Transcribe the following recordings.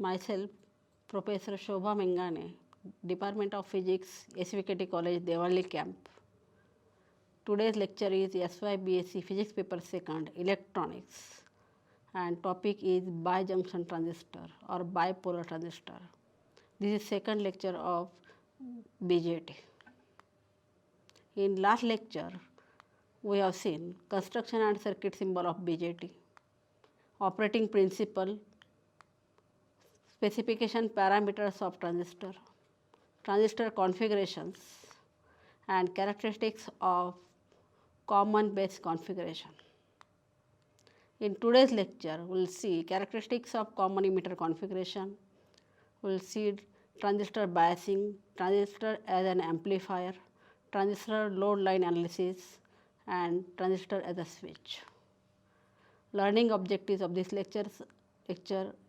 Myself, Professor Shobha Mengane, Department of Physics, SVKT College, Devali Camp. Today's lecture is SYBSc Physics Paper 2nd, Electronics, and topic is bijunction transistor or bipolar transistor. This is second lecture of BJT. In last lecture, we have seen construction and circuit symbol of BJT, operating principle, specification parameters of transistor, transistor configurations, and characteristics of common base configuration. In today's lecture, we will see characteristics of common emitter configuration, we will see transistor biasing, transistor as an amplifier, transistor load line analysis, and transistor as a switch. Learning objectives of this lecture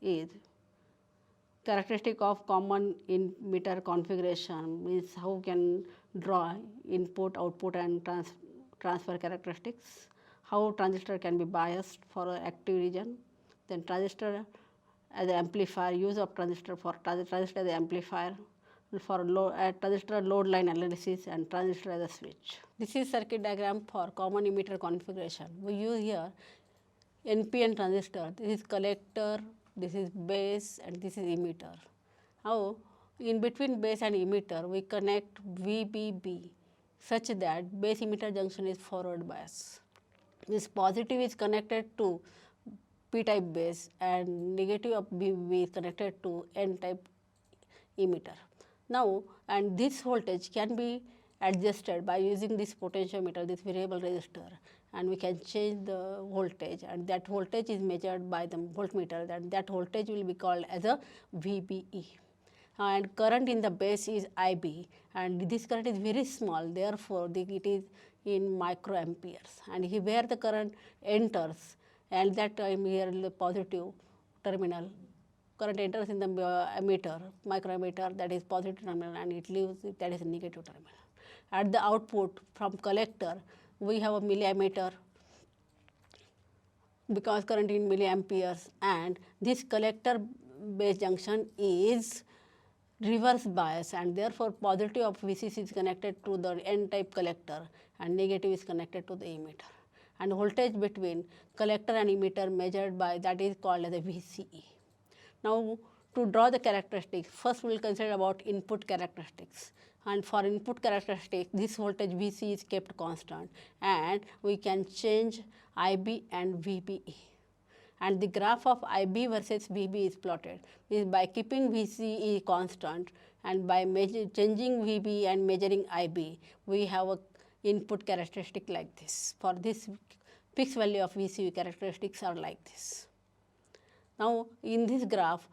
is characteristic of common emitter configuration, means how we can draw input, output and transfer characteristics, how transistor can be biased for active region, then transistor as an amplifier, use of transistor for transistor as an amplifier, for transistor load line analysis and transistor as a switch. This is circuit diagram for common emitter configuration. We use here NPN transistor, this is collector, this is base and this is emitter. Now, in between base and emitter we connect VBB such that base emitter junction is forward bias. This positive is connected to P-type base and negative of BB is connected to N-type emitter. Now, and this voltage can be adjusted by using this potentiometer, this variable resistor, and we can change the voltage, and that voltage is measured by the voltmeter, and that voltage will be called as a VBE. And current in the base is IB, and this current is very small, therefore it is in microamperes, and where the current enters, and that time here the positive terminal, current enters in the emitter, microammeter, that is positive terminal, and it leaves, that is negative terminal. At the output from collector, we have a milliammeter because current in milliamperes, and this collector base junction is reverse bias, and therefore positive of VCC is connected to the N-type collector and negative is connected to the emitter. And voltage between collector and emitter measured by, that is called as a VCE. Now, to draw the characteristics, first we will consider about input characteristics, and for input characteristics this voltage VC is kept constant and we can change IB and VBE, and the graph of IB versus VB is plotted. Means by keeping VCE constant and by changing VB and measuring IB, we have a input characteristic like this. For this fixed value of VCE characteristics are like this. Now, in this graph,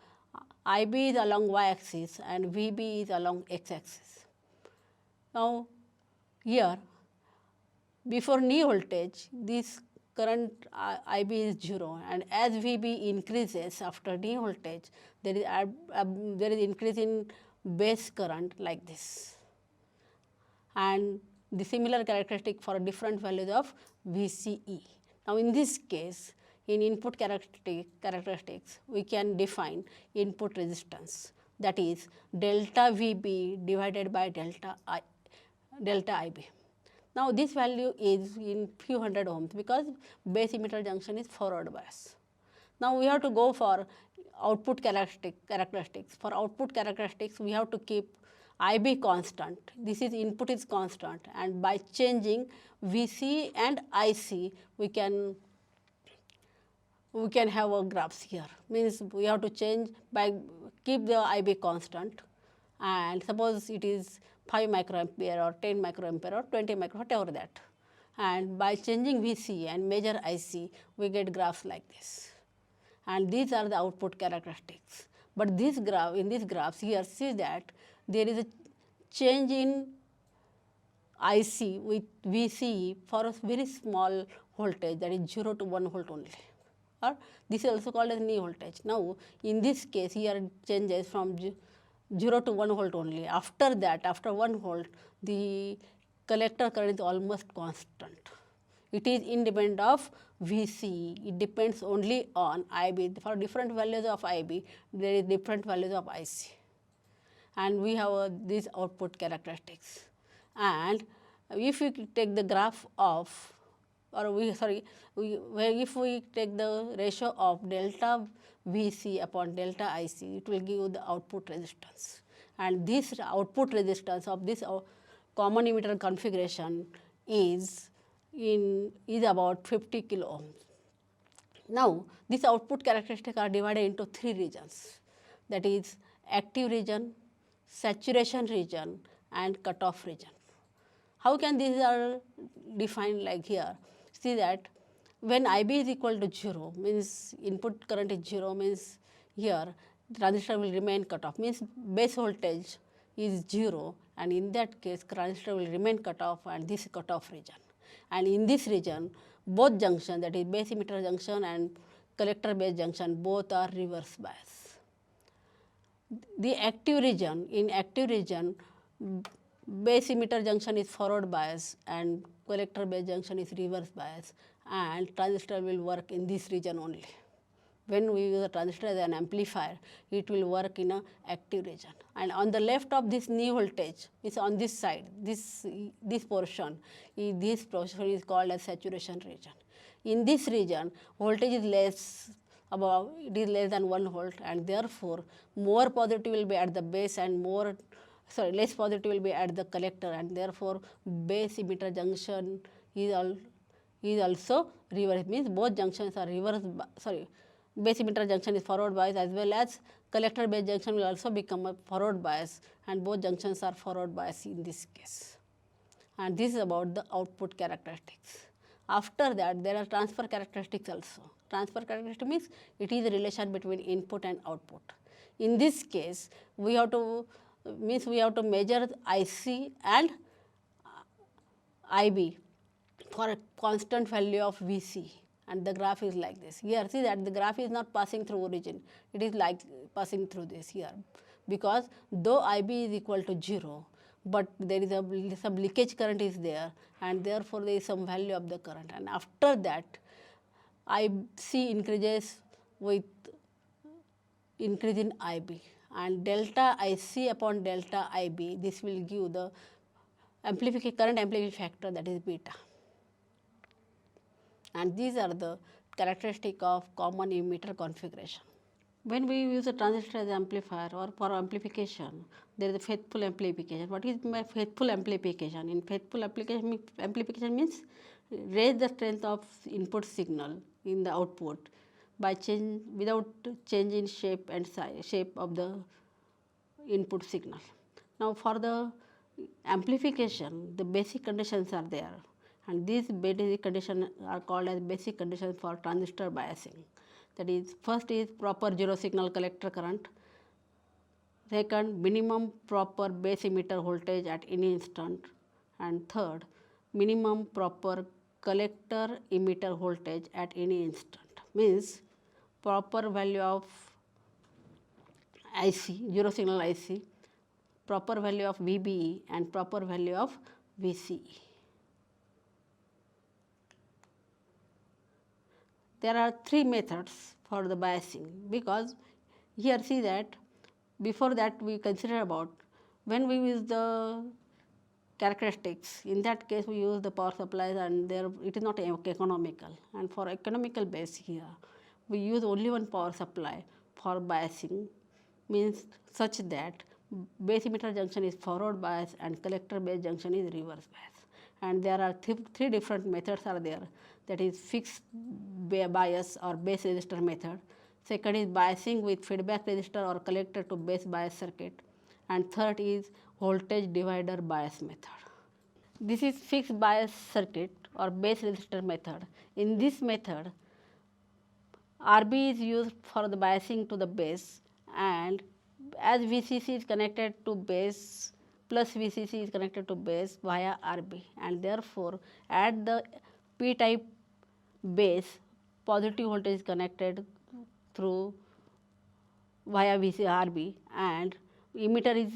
IB is along y-axis and VB is along x-axis. Now, here before knee voltage, this current IB is 0, and as VB increases after knee voltage, there is increase in base current like this, and the similar characteristic for different values of VCE. Now, in this case, in input characteristics, we can define input resistance, that is delta VB divided by delta IB. Now, this value is in few hundred ohms because base emitter junction is forward bias. Now, we have to go for output characteristics. For output characteristics, we have to keep IB constant. This is input is constant, and by changing VC and IC, we can have a graphs here. Means we have to change by keep the IB constant, and suppose it is 5 microampere or 10 microampere or 20 micro, whatever that. And by changing VC and measure IC, we get graphs like this. And these are the output characteristics. But this graph, in this graphs here, see that there is a change in IC with VC for a very small voltage, that is 0 to 1 volt only. Or this is also called as knee voltage. Now, in this case, here it changes from 0 to 1 volt only. After that, after 1 volt, the collector current is almost constant. It is independent of Vc. It depends only on Ib. For different values of Ib, there is different values of Ic. And we have these output characteristics. And if we take the graph of, or we sorry, if we take the ratio of delta Vc upon delta Ic, it will give you the output resistance. And this output resistance of this common emitter configuration is about 50 kilo ohms. Now, these output characteristics are divided into three regions, that is active region, saturation region and cutoff region. How can these are defined like here? See that when Ib is equal to 0 means input current is 0 means here the transistor will remain cut off, means base voltage is 0, and in that case transistor will remain cut off and this cut off region. And in this region both junction, that is base emitter junction and collector base junction, both are reverse bias. The active region, in active region base emitter junction is forward bias and collector base junction is reverse bias, and transistor will work in this region only. When we use a transistor as an amplifier, it will work in a active region. And on the left of this knee voltage is on this side, this portion is called as saturation region. In this region, voltage is less, it is less than 1 volt, and therefore more positive will be at the base and less positive will be at the collector, and therefore base emitter junction is also reverse, means both junctions are reverse, base emitter junction is forward bias as well as collector base junction will also become a forward bias, and both junctions are forward bias in this case. And this is about the output characteristics. After that, there are transfer characteristics also. Transfer characteristic means it is a relation between input and output. In this case, we have to measure IC and IB for a constant value of Vc, and the graph is like this. Here see that the graph is not passing through origin, it is like passing through this here, because though Ib is equal to 0, but there is some leakage current is there, and therefore there is some value of the current, and after that Ic increases with increase in Ib, and delta Ic upon delta Ib, this will give the current amplification factor, that is beta. And these are the characteristic of common emitter configuration. When we use a transistor as amplifier or for amplification, there is a faithful amplification. What is my faithful amplification? In faithful amplification means raise the strength of input signal in the output by without change in shape and shape of the input signal. Now, for the amplification, the basic conditions are there, and these basic conditions are called as basic conditions for transistor biasing. That is, first is proper zero signal collector current, second minimum proper base emitter voltage at any instant, and third minimum proper collector emitter voltage at any instant, means proper value of IC, zero signal IC, proper value of VBE and proper value of VCE. There are three methods for the biasing, because here see that before that we consider about when we use the characteristics, in that case we use the power supplies and there it is not economical, and for economical base here we use only one power supply for biasing, means such that base emitter junction is forward bias and collector base junction is reverse bias. And there are three different methods are there, that is fixed bias or base resistor method, second is biasing with feedback resistor or collector to base bias circuit, and third is voltage divider bias method. This is fixed bias circuit or base resistor method. In this method, RB is used for the biasing to the base, and as VCC is connected to base plus VCC is connected to base via RB, and therefore at the P type base positive voltage is connected through via RB, and emitter is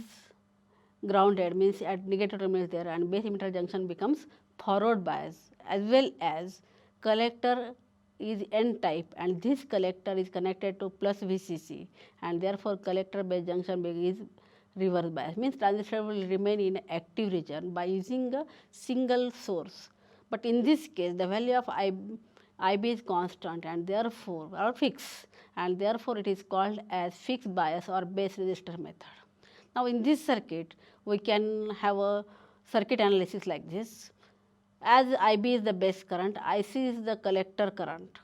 grounded, means at negative terminal is there, and base emitter junction becomes forward bias as well as collector is N type and this collector is connected to plus VCC and therefore collector base junction is reverse bias, means transistor will remain in active region by using a single source. But in this case the value of IB is constant and therefore or fixed and therefore it is called as fixed bias or base resistor method. Now in this circuit we can have a circuit analysis like this. As IB is the base current, IC is the collector current.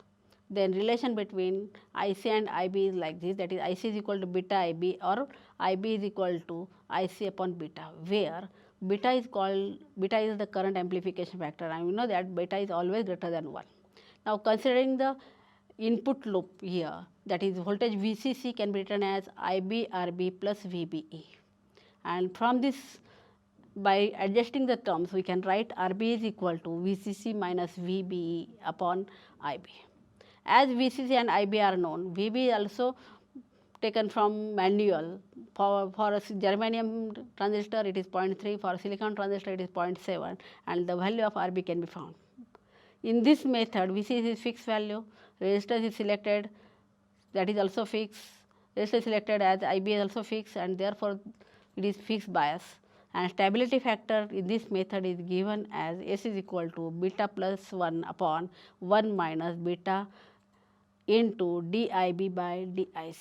Then relation between IC and IB is like this, that is IC is equal to beta IB or IB is equal to IC upon beta, where beta is the current amplification factor and we know that beta is always greater than 1. Now considering the input loop here, that is voltage VCC can be written as IB RB plus VBE, and from this by adjusting the terms we can write RB is equal to VCC minus VBE upon IB. As VCC and IB are known, VB is also taken from manual. For a germanium transistor it is 0.3, for silicon transistor it is 0.7 and the value of RB can be found. In this method VCC is fixed value, resistance is selected, that is also fixed, resistance is selected as IB is also fixed and therefore it is fixed bias, and stability factor in this method is given as S is equal to beta plus 1 upon 1 minus beta into DIB by DIC.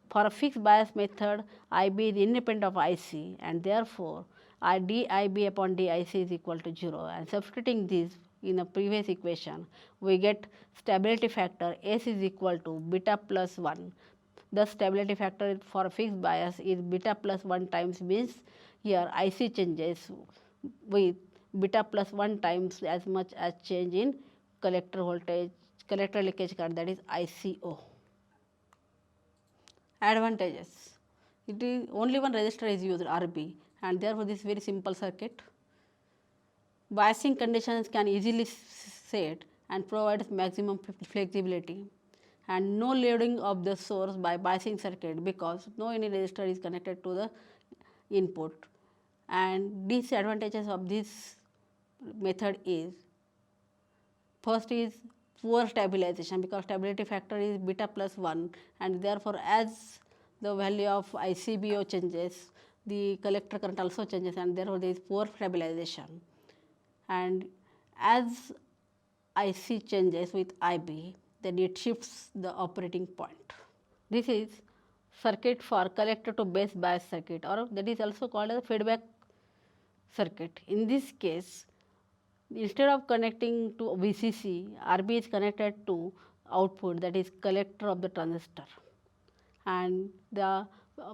For a fixed bias method, IB is independent of IC and therefore DIB upon DIC is equal to 0, and substituting this in a previous equation we get stability factor S is equal to beta plus 1. The stability factor for a fixed bias is beta plus 1 times, means here IC changes with beta plus 1 times as much as change in collector voltage, collector leakage current, that is ICO. Advantages: it is only one resistor is used, RB, and therefore this is very simple circuit. Biasing conditions can easily set and provides maximum flexibility, and no loading of the source by biasing circuit because no any resistor is connected to the input. And disadvantages of this method is, first is poor stabilization because stability factor is beta plus 1 and therefore as the value of ICBO changes the collector current also changes and therefore there is poor stabilization, and as IC changes with IB then it shifts the operating point. This is circuit for collector to base bias circuit, or that is also called as feedback circuit. In this case, instead of connecting to VCC, RB is connected to output, that is collector of the transistor, and the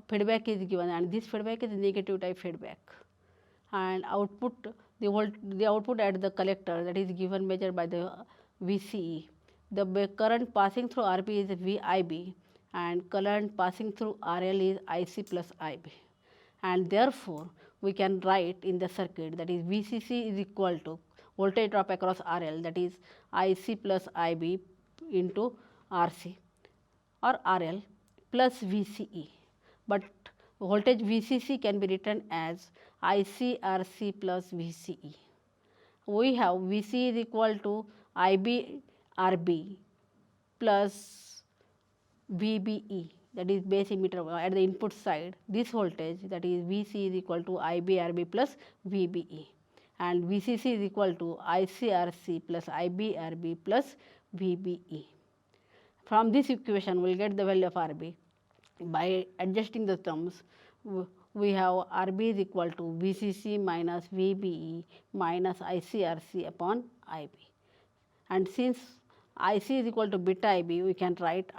feedback is given, and this feedback is negative type feedback, and output the output at the collector, that is given measured by the VCE. The current passing through RB is VIB and current passing through RL is IC plus IB, and therefore we can write in the circuit, that is VCC is equal to voltage drop across RL, that is IC plus IB into RC or RL plus VCE, but voltage VCC can be written as IC RC plus VCE. We have VC is equal to IB RB plus VBE, that is base emitter at the input side. This voltage, that is VC is equal to IB RB plus VBE, and VCC is equal to IC RC plus IB RB plus VBE. From this equation we will get the value of RB. By adjusting the terms, we have RB is equal to VCC minus VBE minus ICRC upon IB, and since IC is equal to beta IB, we can write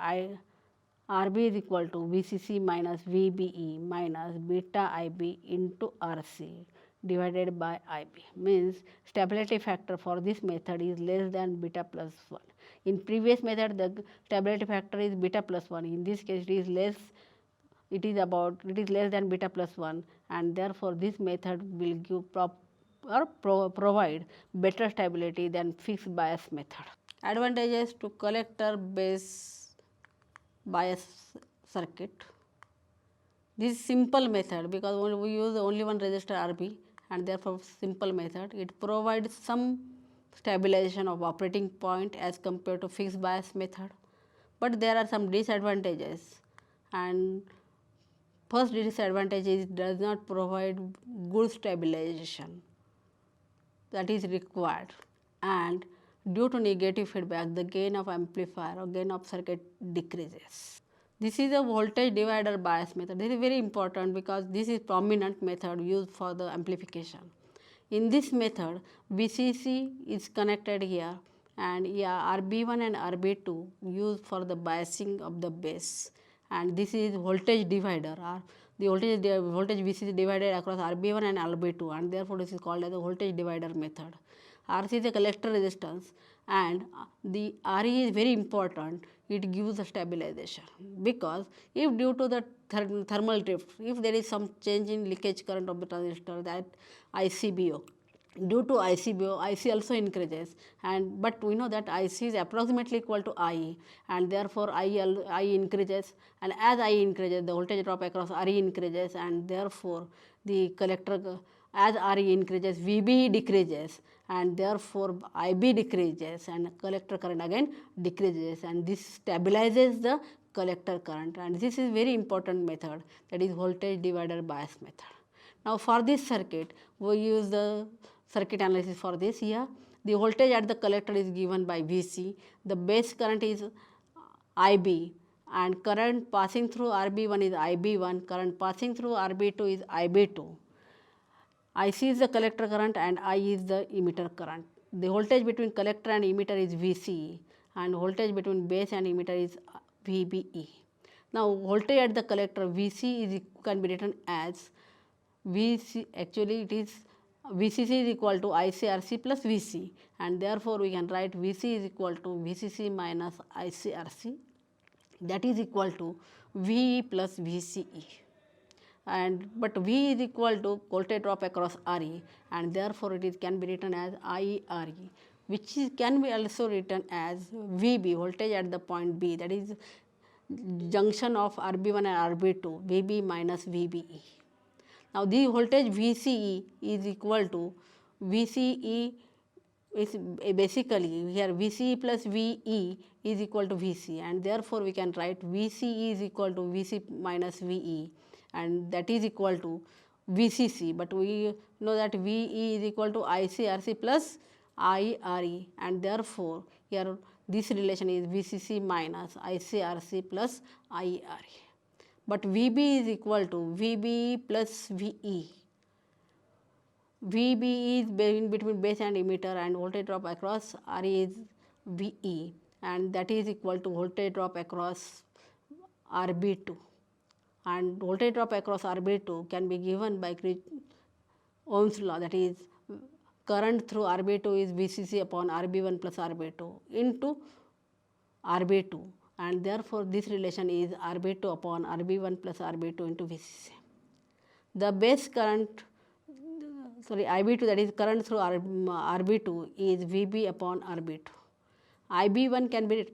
RB is equal to VCC minus VBE minus beta IB into RC divided by IB, means stability factor for this method is less than beta plus 1. In previous method the stability factor is beta plus 1, in this case it is less than beta plus 1, and therefore this method will give provide better stability than fixed bias method. Advantages to collector base bias circuit. This is simple method because we use only one resistor RB and therefore simple method. It provides some stabilization of operating point as compared to fixed bias method, but there are some disadvantages, and first disadvantage is does not provide good stabilization that is required, and due to negative feedback the gain of amplifier or gain of circuit decreases. This is a voltage divider bias method. This is very important because this is prominent method used for the amplification. In this method VCC is connected here, and RB1 and RB2 used for the biasing of the base, and this is voltage divider, or the voltage VCC divided across RB1 and RB2, and therefore this is called as the voltage divider method. RC is a collector resistance, and the RE is very important. It gives a stabilization, because if due to the thermal drift, if there is some change in leakage current of the transistor, that ICBO, due to ICBO, IC also increases, and but we know that IC is approximately equal to IE, and therefore IE increases, and as IE increases the voltage drop across RE increases, and therefore the collector, as RE increases VB decreases, and therefore IB decreases, and collector current again decreases, and this stabilizes the collector current, and this is very important method, that is voltage divider bias method. Now for this circuit we use the circuit analysis for this. Here the voltage at the collector is given by Vc, the base current is Ib, and current passing through Rb1 is Ib1, current passing through Rb2 is Ib2. IC is the collector current and I is the emitter current. The voltage between collector and emitter is Vce, and voltage between base and emitter is Vbe. Now voltage at the collector Vc is can be written as Vc, actually it is Vcc is equal to ICRC plus Vc, and therefore we can write Vc is equal to Vcc minus ICRC, that is equal to Ve plus Vce, and but V is equal to voltage drop across Re, and therefore it is can be written as IRE, which is can be also written as Vb, voltage at the point B, that is junction of Rb1 and Rb2, Vb minus Vbe. Now the voltage Vce is equal to Vce is basically here Vce plus Ve is equal to Vc, and therefore we can write Vce is equal to Vc minus Ve, and that is equal to Vcc, but we know that Ve is equal to ICRC plus IRE, and therefore here this relation is Vcc minus ICRC plus IRE. But Vb is equal to Vb plus Ve. Vb is between base and emitter, and voltage drop across Re is Ve, and that is equal to voltage drop across Rb2, and voltage drop across Rb2 can be given by Ohm's law, that is current through Rb2 is Vcc upon Rb1 plus Rb2 into Rb2, and therefore this relation is Rb2 upon Rb1 plus Rb2 into Vcc. The base current, Ib2, that is current through Rb2 is Vb upon Rb2. Ib1 can be,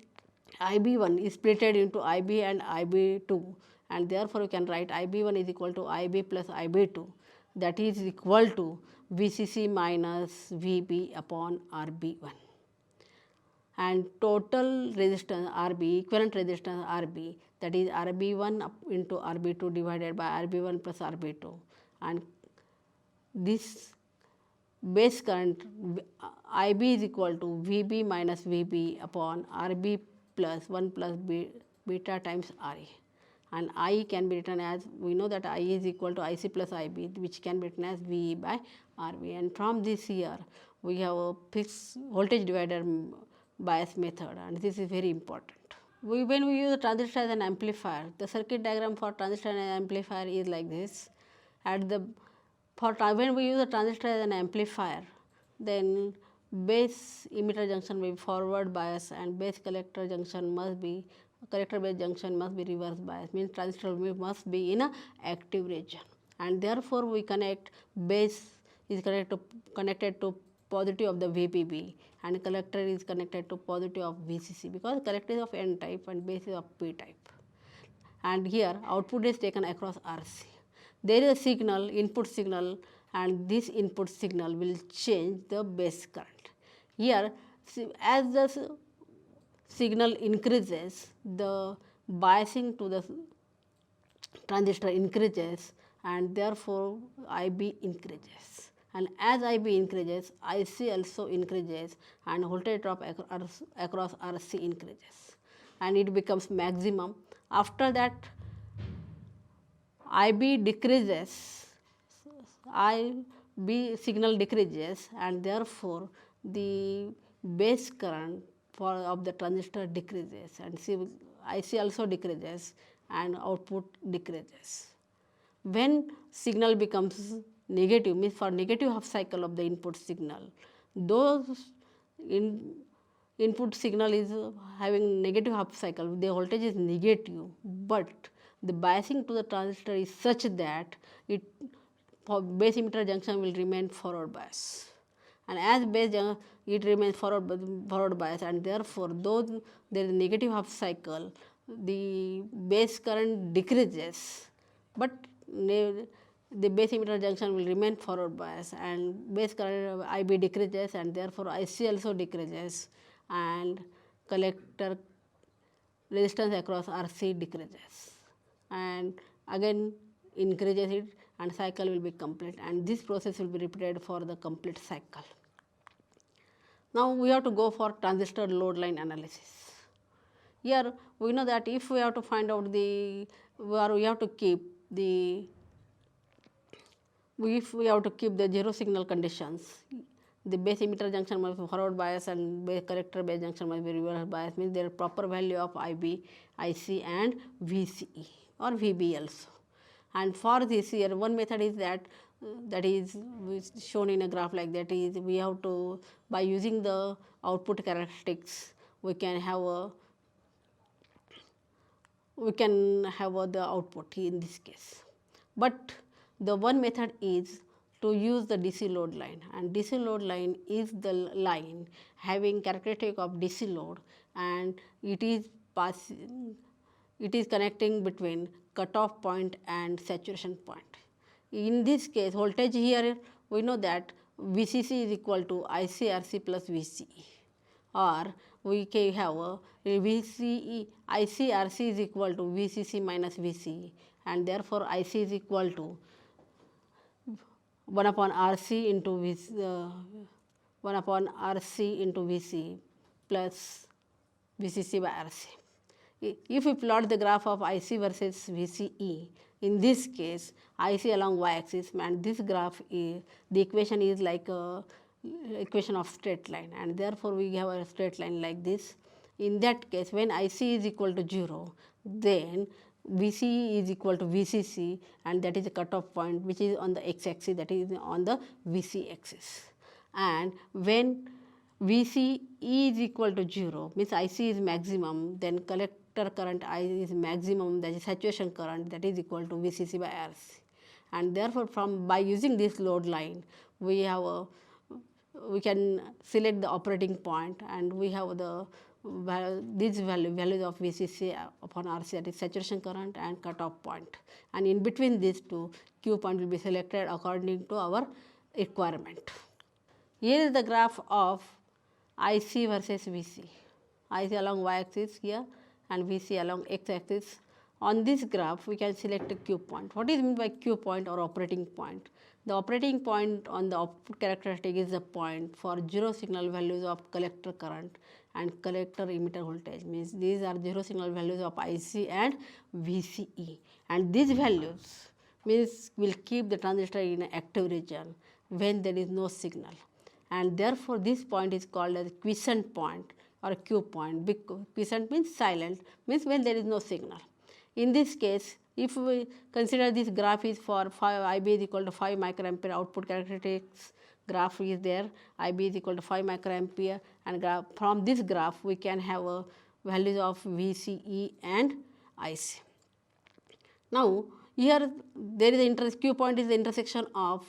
Ib1 is splitted into Ib and Ib2, and therefore we can write Ib1 is equal to Ib plus Ib2, that is equal to Vcc minus Vb upon Rb1. And total resistance Rb, equivalent resistance Rb, that is Rb1 into Rb2 divided by Rb1 plus Rb2, and this base current Ib is equal to Vb minus Vb upon Rb plus 1 plus beta times Re, and I can be written as, we know that I is equal to Ic plus Ib, which can be written as Ve by Rb, and from this here we have a fixed voltage divider bias method, and this is very important. When we use a transistor as an amplifier, the circuit diagram for transistor as an amplifier is like this. At the when we use a transistor as an amplifier, then base emitter junction will be forward bias, and base collector junction must be, collector base junction must be reverse bias, means transistor must be in a active region, and therefore we connect base is connected to positive of the VPB, and collector is connected to positive of VCC, because collector is of N type and base is of P type, and here output is taken across RC. There is a signal, input signal, and this input signal will change the base current. Here, as the signal increases, the biasing to the transistor increases, and therefore IB increases. And as IB increases, IC also increases, and voltage drop across RC increases, and it becomes maximum. After that, IB decreases, IB signal decreases, and therefore the base current of the transistor decreases, and IC also decreases, and output decreases. When signal becomes negative, means for negative half cycle of the input signal, those input signal is having negative half cycle, the voltage is negative, but the biasing to the transistor is such that it base emitter junction will remain forward bias, and as it remains forward bias, and therefore though there is negative half cycle, the base current decreases, but the base emitter junction will remain forward bias, and base current IB decreases, and therefore IC also decreases, and collector resistance across RC decreases, and again increases it, and cycle will be complete, and this process will be repeated for the complete cycle. Now we have to go for transistor load line analysis. Here we know that if we have to find out we have to keep the zero signal conditions, the base emitter junction must be forward bias and collector base junction must be reverse bias, means their proper value of IB, IC and VCE or VB also. And for this here, one method is that is shown in a graph like that, is we have to, by using the output characteristics, we can have the output in this case. But the one method is to use the DC load line, and DC load line is the line having characteristic of DC load, and it is connecting between cutoff point and saturation point. In this case, voltage here we know that VCC is equal to ICRC plus VCE, or we can have VCE, ICRC is equal to VCC minus VCE, and therefore IC is equal to 1 upon RC into VC plus VCC by RC. If we plot the graph of IC versus VCE, in this case IC along y-axis, and this graph is, the equation is like a equation of straight line, and therefore we have a straight line like this. In that case, when IC is equal to 0, then VCE is equal to VCC, and that is a cutoff point which is on the x-axis, that is on the VC axis. And when VCE is equal to 0, means IC is maximum, then collector current I is maximum, that is saturation current, that is equal to VCC by RC. And therefore, by using this load line, we can select the operating point, and we have these values of VCC upon RC, that is saturation current and cutoff point, and in between these two, Q point will be selected according to our requirement. Here is the graph of IC versus VC. IC along y-axis here and VC along x-axis. On this graph, we can select a Q point. What is meant by Q point or operating point? The operating point on the output characteristic is the point for zero signal values of collector current and collector emitter voltage, means these are zero signal values of IC and VCE, and these values means will keep the transistor in an active region when there is no signal, and therefore this point is called as quiescent point or Q point. Quiescent means silent, means when there is no signal. In this case, if we consider this graph is for IB is equal to 5 microampere, output characteristics graph is there, IB is equal to 5 microampere, and from this graph we can have values of VCE and IC. Now here there is Q point is the intersection of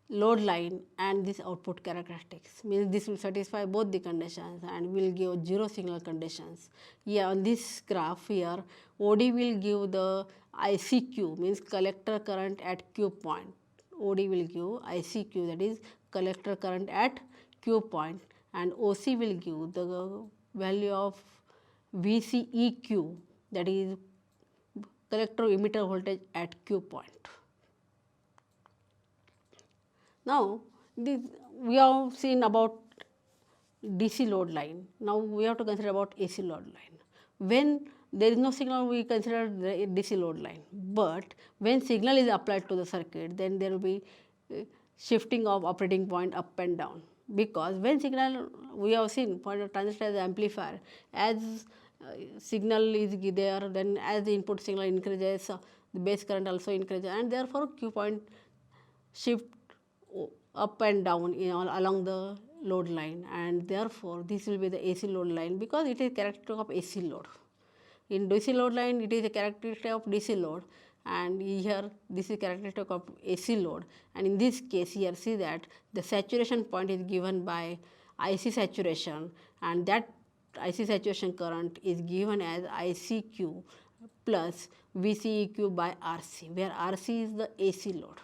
load line and this output characteristics, means this will satisfy both the conditions and will give zero signal conditions. Here on this graph here, OD will give the ICQ, means collector current at Q point, OD will give ICQ, that is collector current at Q point, and OC will give the value of VCEQ, that is collector emitter voltage at Q point. Now, we have seen about DC load line. Now, we have to consider about AC load line. When there is no signal, we consider the DC load line, but when signal is applied to the circuit, then there will be shifting of operating point up and down, because when signal, we have seen for the transistor as amplifier, as signal is there, then as the input signal increases, the base current also increases, and therefore Q point shift up and down along the load line, and therefore this will be the AC load line, because it is characteristic of AC load. In DC load line, it is a characteristic of DC load, and here this is characteristic of AC load, and in this case here see that the saturation point is given by IC saturation, and that IC saturation current is given as ICQ plus VCEQ by RC, where RC is the AC load,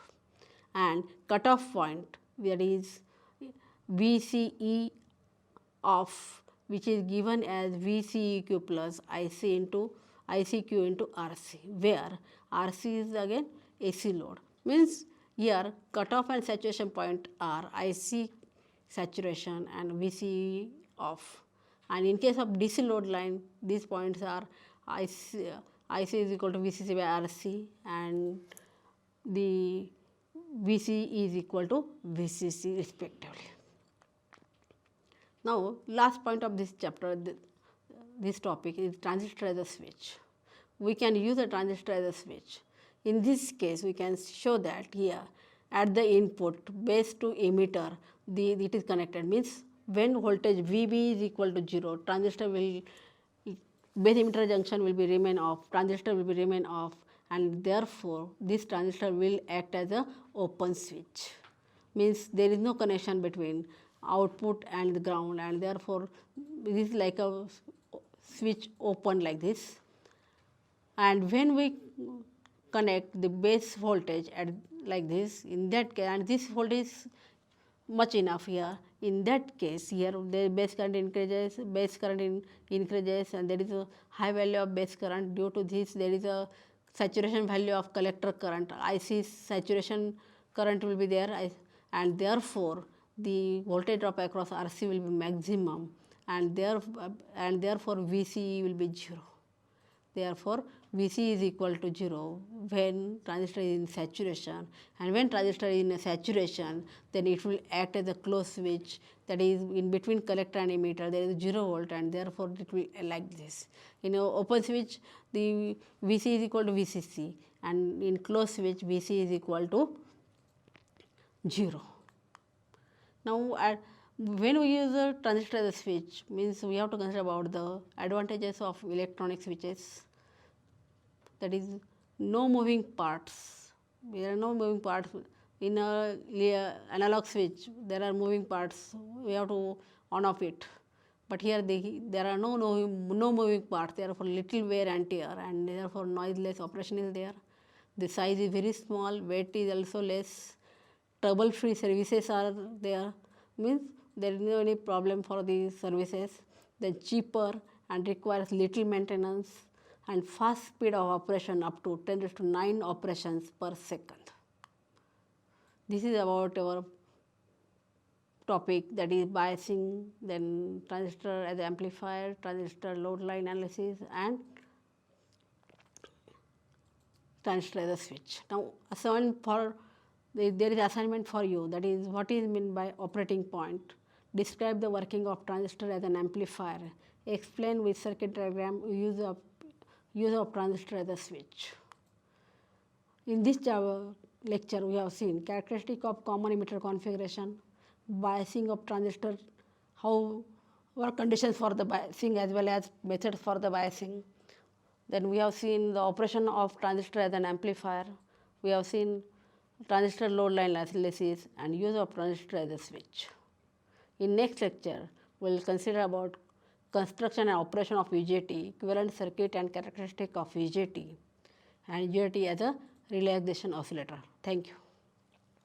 and cutoff point, that is VCE off, which is given as VCEQ plus ICQ into RC, where RC is again AC load. Means here cutoff and saturation point are IC saturation and VCE off, and in case of DC load line, these points are IC is equal to VCC by RC, and the VCE is equal to VCC respectively. Now, last point of this chapter, this topic is transistor as a switch. We can use a transistor as a switch. In this case, we can show that here at the input base to emitter, it is connected, means when voltage VB is equal to 0, transistor will, base emitter junction will be remain off, transistor will be remain off, and therefore this transistor will act as a open switch. Means there is no connection between output and the ground, and therefore this is like a switch open like this. And when we connect the base voltage at like this, in that case, and this voltage is much enough here, in that case here the base current increases, and there is a high value of base current. Due to this, there is a saturation value of collector current, IC saturation current will be there, and therefore the voltage drop across RC will be maximum, and therefore VCE will be 0. Therefore, VC is equal to 0 when transistor is in saturation, and when transistor is in saturation, then it will act as a closed switch, that is in between collector and emitter there is 0 volt, and therefore it will like this. In an open switch, the VC is equal to VCC, and in closed switch VC is equal to 0. Now, when we use a transistor as a switch, means we have to consider about the advantages of electronic switches, that is no moving parts. There are no moving parts. In a analog switch, there are moving parts, we have to on off it, but here there are no moving parts, therefore little wear and tear, and therefore noiseless operation is there. The size is very small, weight is also less, trouble-free services are there, means there is no any problem for these services, then cheaper and requires little maintenance, and fast speed of operation up to 10⁹ operations per second. This is about our topic, that is biasing, then transistor as amplifier, transistor load line analysis, and transistor as a switch. Now, there is assignment for you, that is what is meant by operating point. Describe the working of transistor as an amplifier. Explain with circuit diagram use of transistor as a switch. In this lecture, we have seen characteristic of common emitter configuration, biasing of transistor, what conditions for the biasing as well as methods for the biasing. Then we have seen the operation of transistor as an amplifier. We have seen transistor load line analysis and use of transistor as a switch. In next lecture, we will consider about construction and operation of UJT, equivalent circuit and characteristic of UJT, and UJT as a relaxation oscillator. Thank you.